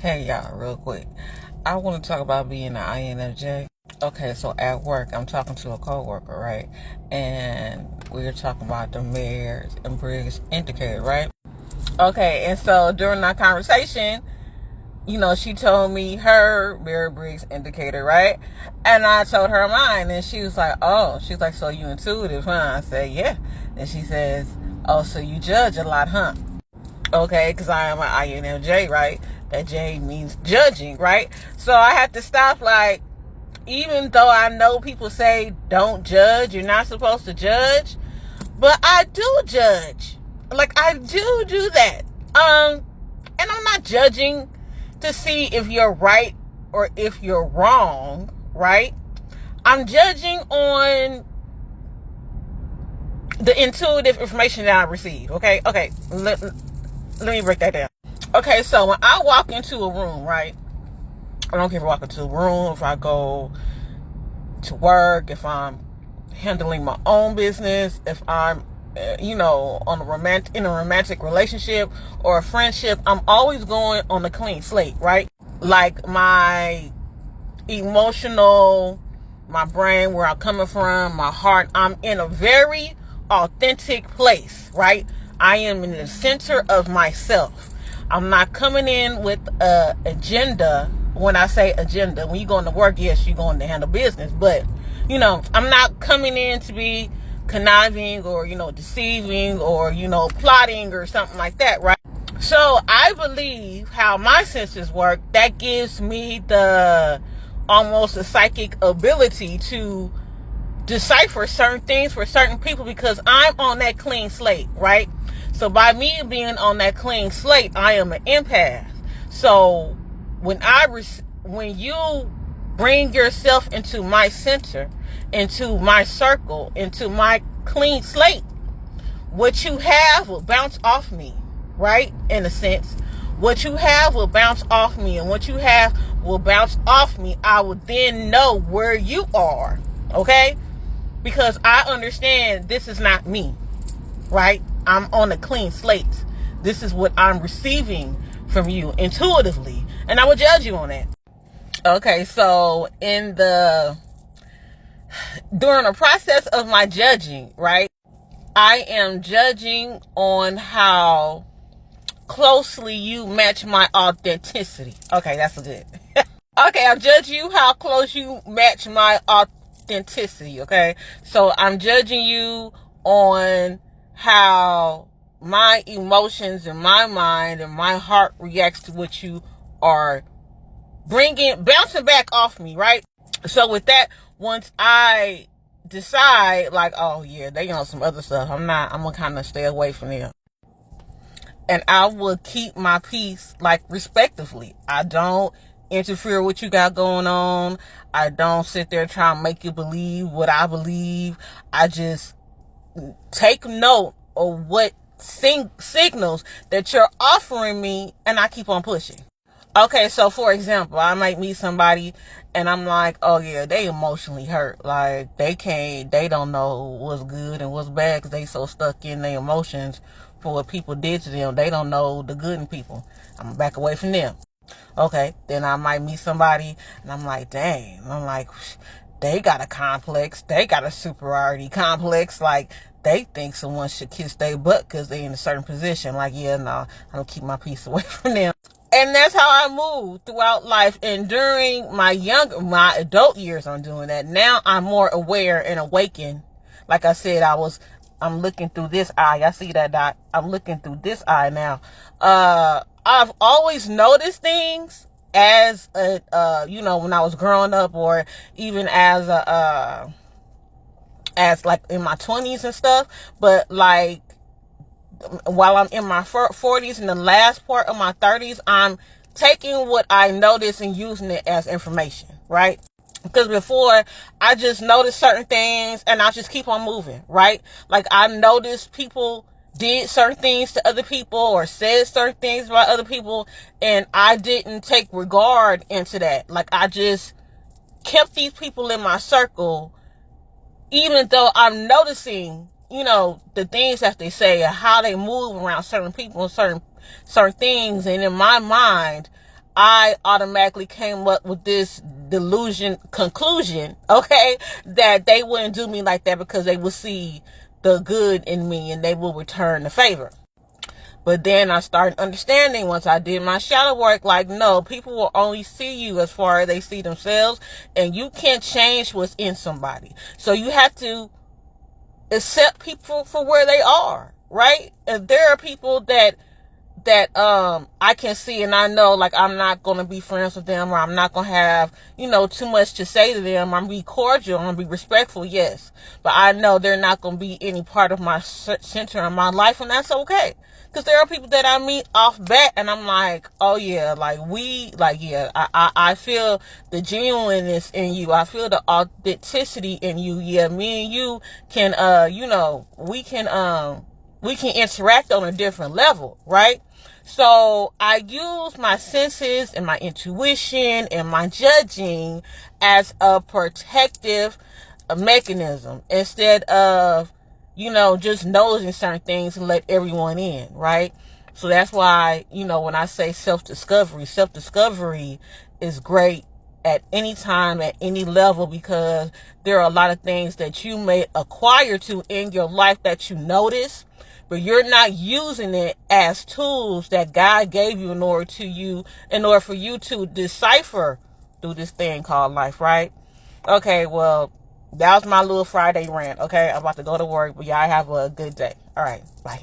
Hey y'all, real quick. I want to talk about being an INFJ. Okay, so at work, I'm talking to a coworker, right? And we were talking about the Myers and Briggs indicator, right? Okay, and so during that conversation, she told me her Myers-Briggs indicator, right? And I told her mine, and she was like, "Oh," she's like, "So you intuitive, huh?" I said, "Yeah." And she says, "Oh, so you judge a lot, huh?" Okay, because I am an INFJ, right? That J means judging, right? So I had to stop, like, even though I know people say don't judge, you're not supposed to judge, but I do judge. Like, I do that. And I'm not judging to see if you're right or if you're wrong, right? I'm judging on the intuitive information that I receive, okay? Okay, let me break that down. Okay, so when I walk into a room, right? I don't care if I walk into a room, if I go to work, if I'm handling my own business, if I'm, in a romantic relationship or a friendship, I'm always going on a clean slate, right? Like my emotional, my brain, where I'm coming from, my heart, I'm in a very authentic place, right? I am in the center of myself. I'm not coming in with a agenda. When I say agenda, when you go into work, yes, you're going to handle business, but I'm not coming in to be conniving or deceiving or plotting or something like that, right? So I believe how my senses work, that gives me the almost a psychic ability to decipher certain things for certain people because I'm on that clean slate, right? So by me being on that clean slate, I am an empath. So when you bring yourself into my center, into my circle, into my clean slate, what you have will bounce off me, right? In a sense, what you have will bounce off me, and what you have will bounce off me. I will then know where you are, okay? Because I understand this is not me, right? I'm on a clean slate. This is what I'm receiving from you intuitively, and I will judge you on that. Okay, so during the process of my judging, right? I am judging on how closely you match my authenticity. Okay, that's good. Okay, I'm judging you how close you match my authenticity, okay? So I'm judging you on how my emotions and my mind and my heart reacts to what you are bouncing back off me, right? So with that, once I decide, like, oh yeah, they on some other stuff, I'm gonna kind of stay away from them. And I will keep my peace, like, respectively. I don't interfere with what you got going on. I don't sit there trying to make you believe what I believe. I just take note of what signals that you're offering me, and I keep on pushing. Okay, so for example, I might meet somebody and I'm like, oh yeah, they emotionally hurt. Like, they don't know what's good and what's bad because they so stuck in their emotions for what people did to them. They don't know the good in people. I'm back away from them. Okay, then I might meet somebody and I'm like, dang. I'm like, they got a complex. They got a superiority complex. Like, they think someone should kiss their butt because they in a certain position. Like, yeah, no, I'm gonna keep my peace away from them. And that's how I move throughout life. And during my adult years, I'm doing that. Now I'm more aware and awakened. Like I said, I'm looking through this eye. I see that dot. I'm looking through this eye now. I've always noticed things as when I was growing up, or even as like in my 20s and stuff. But like, while I'm in my 40s and the last part of my 30s, I'm taking what I notice and using it as information, right? Because before, I just noticed certain things and I just keep on moving, right? Like, I noticed people did certain things to other people or said certain things about other people, and I didn't take regard into that. Like, I just kept these people in my circle, even though I'm noticing, the things that they say and how they move around certain people and certain things. And in my mind, I automatically came up with this conclusion, okay, that they wouldn't do me like that because they would see the good in me and they will return the favor. But then I started understanding once I did my shadow work, like, no, people will only see you as far as they see themselves, and you can't change what's in somebody. So you have to accept people for where they are, right? And there are people that I can see and I know, like, I'm not going to be friends with them, or I'm not going to have, too much to say to them. I'm going to be cordial, I'm going to be respectful, yes. But I know they're not going to be any part of my center of my life, and that's okay. Because there are people that I meet off bat, and I'm like, oh yeah, I feel the genuineness in you. I feel the authenticity in you. Yeah, me and you can, we can interact on a different level, right? So I use my senses and my intuition and my judging as a protective mechanism instead of, just nosing certain things and let everyone in, right? So that's why, when I say self-discovery is great at any time, at any level, because there are a lot of things that you may acquire to in your life that you notice, but you're not using it as tools that God gave you in order for you to decipher through this thing called life, right? Okay, well, that was my little Friday rant. Okay, I'm about to go to work, but y'all have a good day. All right, bye.